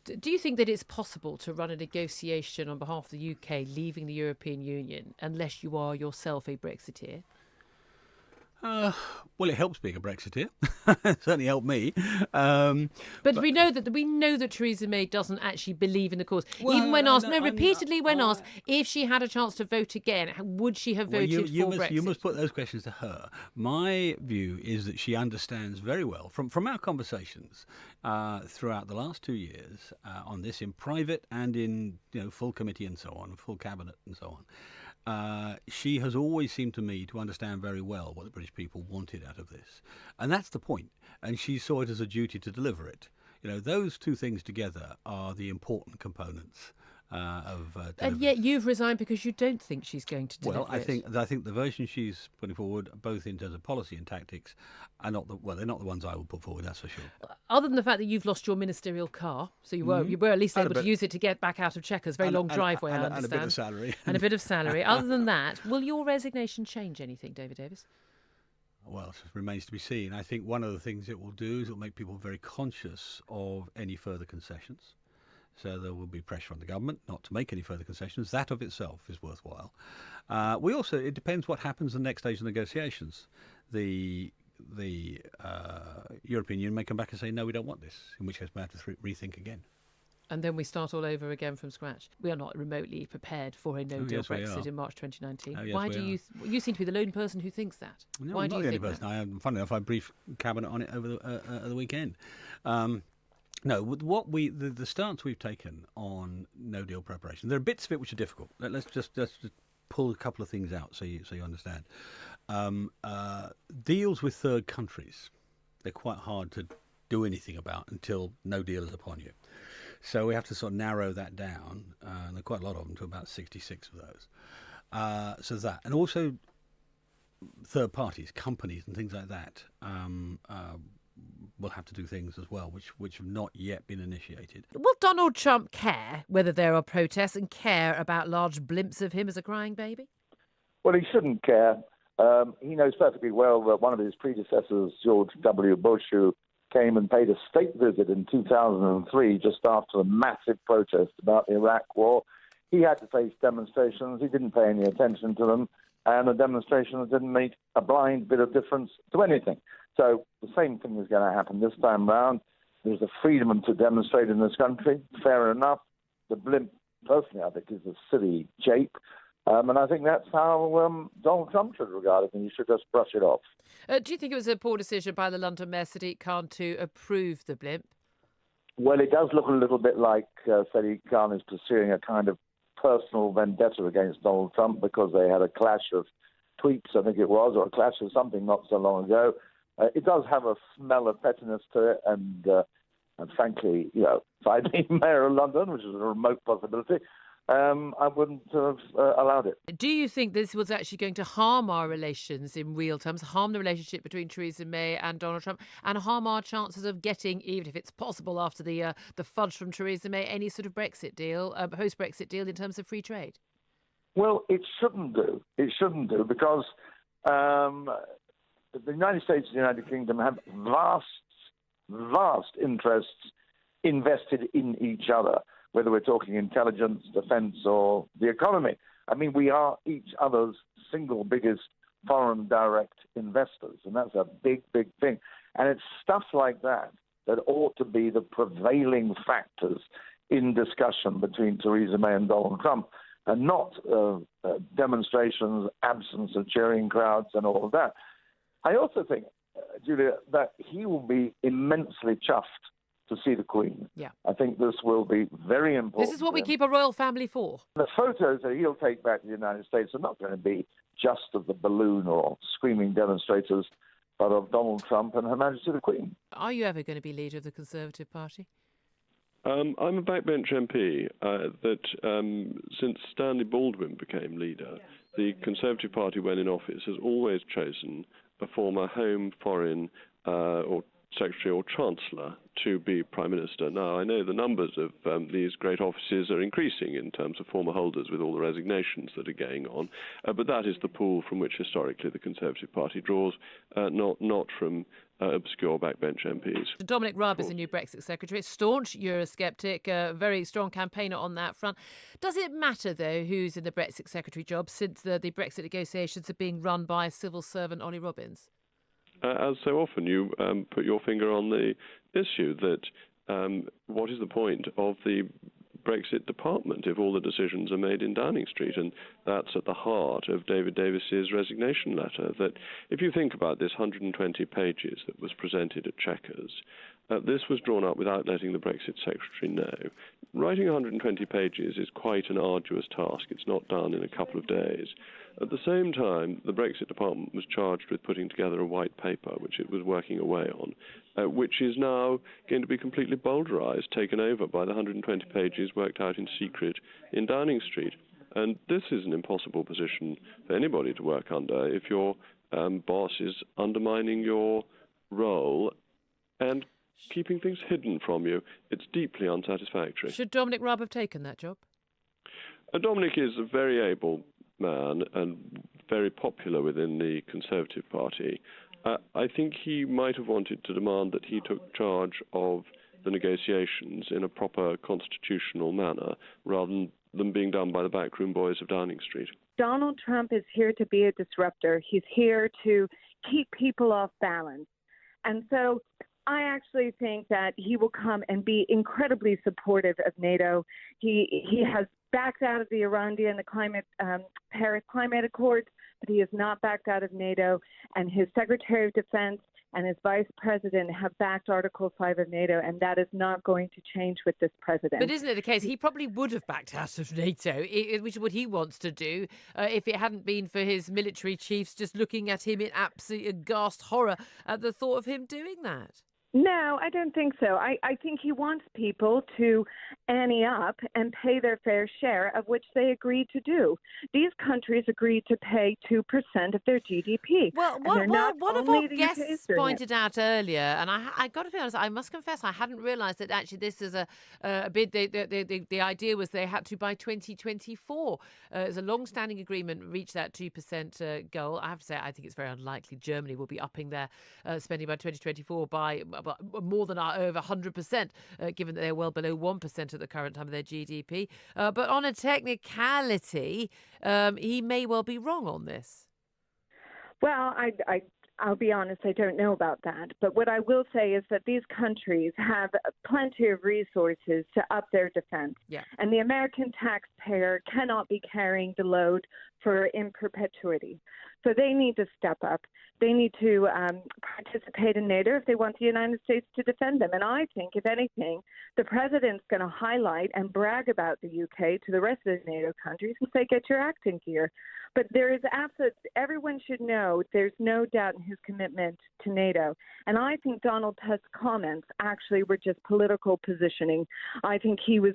Do you think that it's possible to run a negotiation on behalf of the UK leaving the European Union unless you are yourself a Brexiteer? Well, it helps being a Brexiteer. It certainly helped me. But we know that Theresa May doesn't actually believe in the cause. Well, Even when asked, repeatedly when I- asked if she had a chance to vote again, would she have voted for Brexit? You must put those questions to her. My view is that she understands very well from our conversations throughout the last 2 years on this in private and in full committee and so on, full cabinet and so on. She has always seemed to me to understand very well what the British people wanted out of this. And that's the point. And she saw it as a duty to deliver it. Those two things together are the important components of and yet you've resigned because you don't think she's going to deliver Well, I think the version she's putting forward, both in terms of policy and tactics, are not they're not the ones I will put forward. That's for sure. Other than the fact that you've lost your ministerial car, so you were at least able to use it to get back out of Chequers. Very long driveway, I understand. And a bit of salary. And a bit of salary. Other than that, will your resignation change anything, David Davis? Well, it remains to be seen. I think one of the things it will do is it will make people very conscious of any further concessions. So there will be pressure on the government not to make any further concessions. That of itself is worthwhile. It depends what happens the next stage of negotiations. The European Union may come back and say, no, we don't want this, in which case we have to rethink again. And then we start all over again from scratch. We are not remotely prepared for a no-deal Brexit in March 2019. Why do you seem to be the lone person who thinks that? No, Why I'm do not you the only think person. Funny enough, I briefed Cabinet on it over the weekend. No, the stance we've taken on no deal preparation, there are bits of it which are difficult. Let's just pull a couple of things out so you understand. Deals with third countries, they're quite hard to do anything about until no deal is upon you. So we have to sort of narrow that down, and there are quite a lot of them, to about 66 of those. So that, and also third parties, companies and things like that, will have to do things as well, which have not yet been initiated. Will Donald Trump care whether there are protests and care about large blimps of him as a crying baby? Well, he shouldn't care. He knows perfectly well that one of his predecessors, George W. Bush, who came and paid a state visit in 2003 just after a massive protest about the Iraq war, he had to face demonstrations. He didn't pay any attention to them, and the demonstrations didn't make a blind bit of difference to anything. So the same thing is going to happen this time round. There's a freedom to demonstrate in this country, fair enough. The blimp, personally, I think, is a silly jape. And I think that's how Donald Trump should regard it, and he should just brush it off. Do you think it was a poor decision by the London Mayor Sadiq Khan to approve the blimp? Well, it does look a little bit like Sadiq Khan is pursuing a kind of personal vendetta against Donald Trump because they had a clash of tweets, I think it was, or a clash of something not so long ago. It does have a smell of pettiness to it, and frankly, if I'd been mayor of London, which is a remote possibility, I wouldn't have allowed it. Do you think this was actually going to harm our relations in real terms, harm the relationship between Theresa May and Donald Trump, and harm our chances of getting, even if it's possible after the fudge from Theresa May, any sort of Brexit deal, post-Brexit deal in terms of free trade? Well, it shouldn't do. It shouldn't do because the United States and the United Kingdom have vast interests invested in each other, whether we're talking intelligence, defense, or the economy. I mean, we are each other's single biggest foreign direct investors, and that's a big, big thing. And it's stuff like that that ought to be the prevailing factors in discussion between Theresa May and Donald Trump, and not demonstrations, absence of cheering crowds, and all of that. I also think, Julia, that he will be immensely chuffed to see the Queen. Yeah. I think this will be very important. This is what we keep a royal family for. The photos that he'll take back to the United States are not going to be just of the balloon or screaming demonstrators, but of Donald Trump and Her Majesty the Queen. Are you ever going to be leader of the Conservative Party? I'm a backbench MP since Stanley Baldwin became leader, the Conservative Party, when in office, has always chosen a former Home, Foreign or Secretary or Chancellor to be Prime Minister. Now, I know the numbers of these great offices are increasing in terms of former holders with all the resignations that are going on, but that is the pool from which historically the Conservative Party draws, not from obscure backbench MPs. Dominic Raab is the new Brexit Secretary, staunch Eurosceptic, very strong campaigner on that front. Does it matter, though, who's in the Brexit Secretary job, since the Brexit negotiations are being run by civil servant Ollie Robbins? As so often, you put your finger on the issue that what is the point of the Brexit department if all the decisions are made in Downing Street? And that's at the heart of David Davis's resignation letter. That if you think about this 120 pages that was presented at Chequers, this was drawn up without letting the Brexit Secretary know. Writing 120 pages is quite an arduous task. It's not done in a couple of days. At the same time, the Brexit department was charged with putting together a white paper, which it was working away on, which is now going to be completely bowdlerized, taken over by the 120 pages worked out in secret in Downing Street. And this is an impossible position for anybody to work under if your boss is undermining your role and keeping things hidden from you. It's deeply unsatisfactory. Should Dominic Raab have taken that job? Dominic is a very able man and very popular within the Conservative Party. I think he might have wanted to demand that he took charge of the negotiations in a proper constitutional manner rather than being done by the backroom boys of Downing Street. Donald Trump is here to be a disruptor. He's here to keep people off balance. And so I actually think that he will come and be incredibly supportive of NATO. He has backed out of the Iran-India and the Paris Climate Accords, but he has not backed out of NATO. And his Secretary of Defense and his Vice President have backed Article 5 of NATO, and that is not going to change with this president. But isn't it the case he probably would have backed out of NATO, which is what he wants to do, if it hadn't been for his military chiefs just looking at him in absolute aghast horror at the thought of him doing that? No, I don't think so. I think he wants people to ante up and pay their fair share of which they agreed to do. These countries agreed to pay 2% of their GDP. Well, one of our guests pointed out earlier, and I got to be honest, I must confess I hadn't realised that actually this is a bid. The idea was they had to by 2024. It's a long-standing agreement reach that 2% goal. I have to say I think it's very unlikely Germany will be upping their spending by 2024 by more than over 100%, given that they're well below 1% at the current time of their GDP. But on a technicality, he may well be wrong on this. Well, I'll be honest, I don't know about that. But what I will say is that these countries have plenty of resources to up their defense. Yeah. And the American taxpayer cannot be carrying the load in perpetuity. So they need to step up. They need to participate in NATO if they want the United States to defend them. And I think, if anything, the president's going to highlight and brag about the UK to the rest of the NATO countries and say, get your act in gear. But there is everyone should know there's no doubt in his commitment to NATO. And I think Donald Tusk's comments actually were just political positioning. I think he was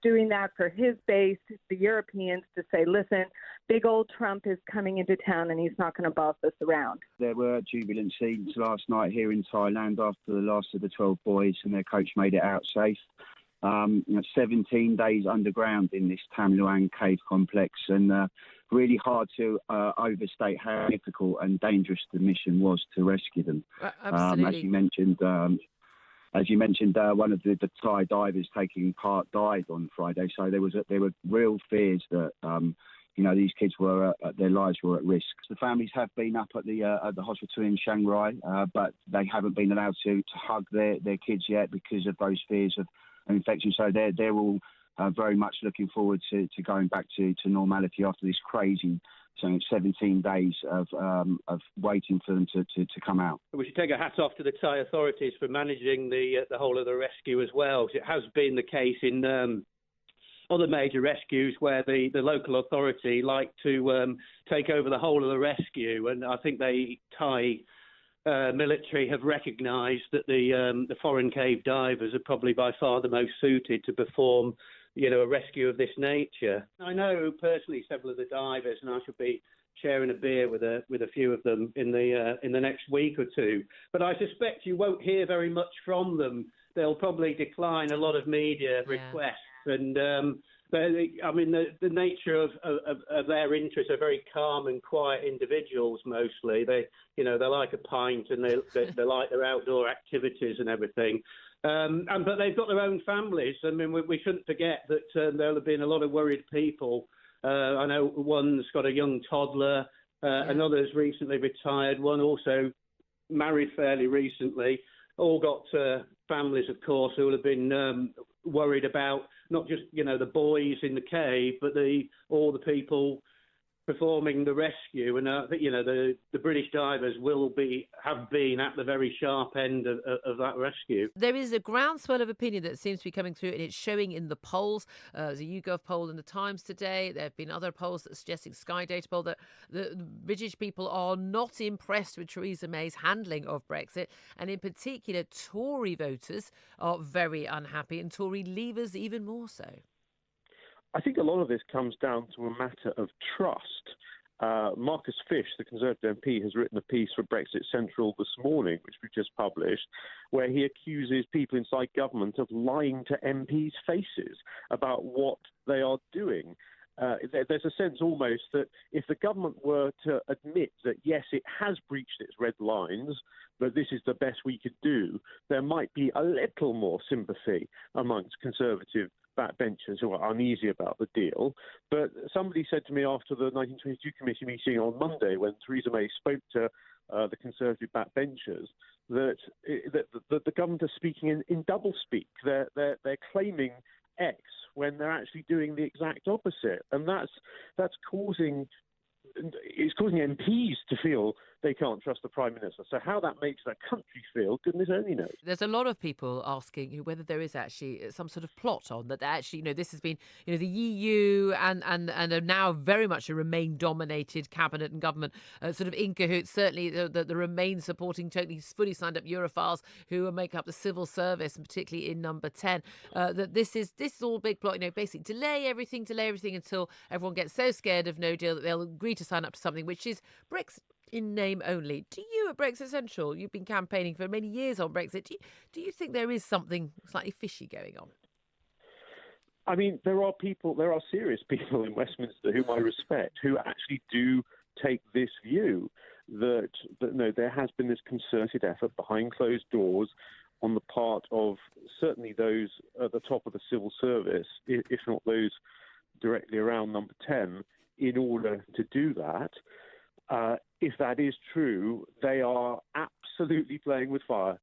doing that for his base, the Europeans, to say, listen, big old Trump is coming into town and he's not going to boss us around. There were jubilant scenes last night here in Thailand after the last of the 12 boys and their coach made it out safe. 17 days underground in this Tam Luang cave complex, and really hard to overstate how difficult and dangerous the mission was to rescue them. Absolutely. As you mentioned, one of the Thai divers taking part died on Friday, so there were real fears that these kids their lives were at risk. The families have been up at the hospital in Chiang Rai, but they haven't been allowed to hug their kids yet because of those fears of infection. So they're all very much looking forward to going back to normality after this crazy 17 days of waiting for them to come out. We should take a hat off to the Thai authorities for managing the whole of the rescue as well. It has been the case in other major rescues where the local authority like to take over the whole of the rescue, and I think the Thai military have recognised that the foreign cave divers are probably by far the most suited to perform, a rescue of this nature. I know personally several of the divers, and I should be sharing a beer with a few of them in the next week or two. But I suspect you won't hear very much from them. They'll probably decline a lot of media requests, and I mean, the nature of their interests are very calm and quiet individuals. Mostly, they like a pint and they like their outdoor activities and everything. But they've got their own families. I mean, we shouldn't forget that there'll have been a lot of worried people. I know one's got a young toddler, another's recently retired, one also married fairly recently. All got families, of course, who will have been worried about not just the boys in the cave, but all the people performing the rescue. And I think the British divers have been at the very sharp end of that rescue. There is a groundswell of opinion that seems to be coming through, and it's showing in the polls. There's a YouGov poll in the Times today. There have been other polls that are suggesting, Sky Data poll, that the British people are not impressed with Theresa May's handling of Brexit, and in particular Tory voters are very unhappy, and Tory leavers even more so. I think a lot of this comes down to a matter of trust. Marcus Fish, the Conservative MP, has written a piece for Brexit Central this morning, which we just published, where he accuses people inside government of lying to MPs' faces about what they are doing. There's a sense almost that if the government were to admit that, yes, it has breached its red lines, but this is the best we could do, there might be a little more sympathy amongst Conservative backbenchers who are uneasy about the deal. But somebody said to me after the 1922 committee meeting on Monday, when Theresa May spoke to the Conservative backbenchers, that the government are speaking in double speak. They're claiming X when they're actually doing the exact opposite, and that's causing MPs to feel they can't trust the Prime Minister. So how that makes the country feel, goodness only knows. There's a lot of people asking whether there is actually some sort of plot on that. Actually, this has been, the EU and are now very much a Remain-dominated cabinet and government, sort of in cahoots. Certainly, the Remain supporting totally fully signed up Europhiles who make up the civil service, and particularly in number 10. That this is all a big plot. Basically delay everything until everyone gets so scared of no deal that they'll agree to sign up to something which is Brexit in name only. Do you, at Brexit Central, you've been campaigning for many years on Brexit, do you think there is something slightly fishy going on? I mean, there are serious people in Westminster whom I respect who actually do take this view that no, there has been this concerted effort behind closed doors on the part of certainly those at the top of the civil service, if not those directly around number 10, in order to do that. If that is true, they are absolutely playing with fire.